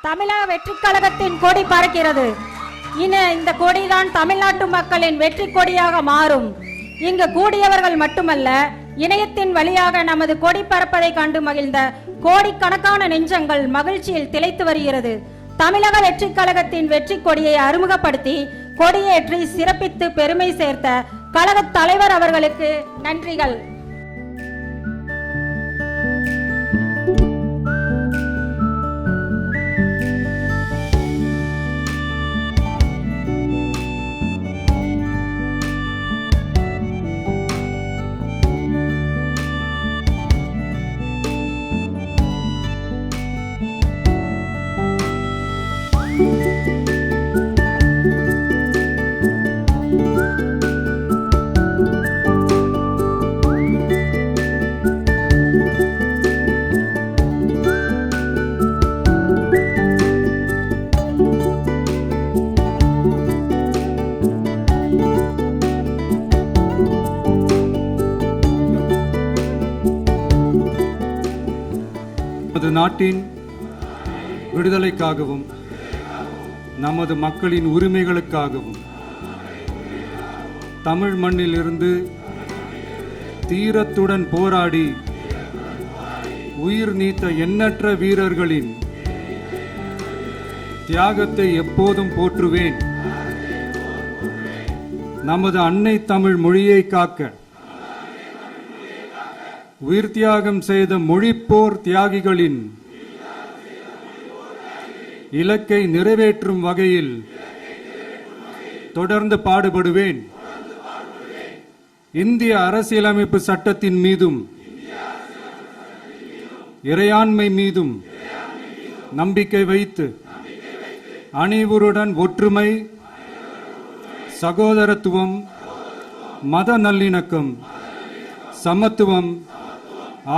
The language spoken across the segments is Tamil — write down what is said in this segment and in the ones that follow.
தமிழக வெற்றி கழகத்தின் கொடி பறக்கிறது. இந்த கொடிதான் தமிழ்நாட்டு மக்களின் வெற்றி கொடியாக மாறும். இங்கு கூடியவர்கள் மட்டுமல்ல, இணையத்தின் வழியாக நமது கொடி பறப்பதை கண்டு மகிழ்ந்த கோடிக்கணக்கான நெஞ்சங்கள் மகிழ்ச்சியில் திளைத்து வருகிறது. தமிழக வெற்றி கழகத்தின் வெற்றி கொடியை அறிமுகப்படுத்தி கொடியேற்றி சிறப்பித்து பெருமை சேர்த்த கழக தலைவர் அவர்களுக்கு நன்றிகள். நமது நாட்டின் விடுதலைக்காகவும் நமது மக்களின் உரிமைகளுக்காகவும் தமிழ் மண்ணில் இருந்து தீரத்துடன் போராடி உயிர் நீத்த எண்ணற்ற வீரர்களின் தியாகத்தை எப்போதும் போற்றுவேன். நமது அன்னை தமிழ் மொழியை காக்க உயிர் தியாகம் செய்த மொழிப்போர் தியாகிகளின் இலக்கை நிறைவேற்றும் வகையில் தொடர்ந்து பாடுபடுவேன். இந்திய அரசியலமைப்பு சட்டத்தின் மீதும் இறையாண்மை மீதும் நம்பிக்கை வைத்து அனைவருடன் ஒற்றுமை, சகோதரத்துவம், மத நல்லிணக்கம், சமத்துவம்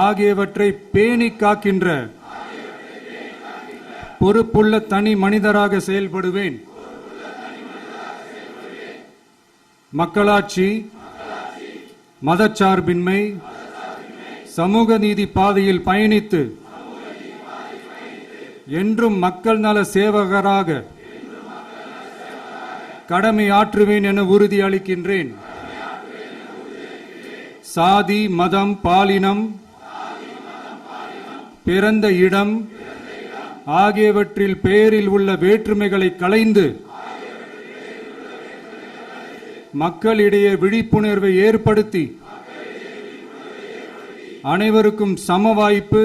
ஆகியவற்றை பேணி காக்கின்ற பொறுப்புள்ள தனி மனிதராக செயல்படுவேன். மக்களாட்சி, மதச்சார்பின்மை, சமூக நீதி பாதையில் பயணித்து என்றும் மக்கள் நல சேவகராக கடமை ஆற்றுவேன் என உறுதி அளிக்கின்றேன். சாதி, மதம், பாலினம், பிறந்த இடம் ஆகியவற்றில் பெயரில் உள்ள வேற்றுமைகளை களைந்து மக்களிடையே விழிப்புணர்வை ஏற்படுத்தி அனைவருக்கும் சம வாய்ப்பு,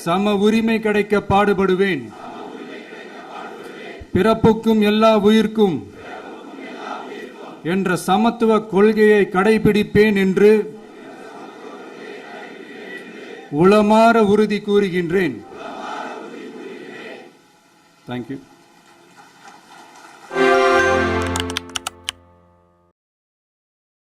சம உரிமை கிடைக்க பாடுபடுவேன். பிறப்புக்கும் எல்லா உயிர்க்கும் என்ற சமத்துவ கொள்கையை கடைபிடிப்பேன் என்று உளமாற உறுதி கூறுகின்றேன். தேங்க்யூ.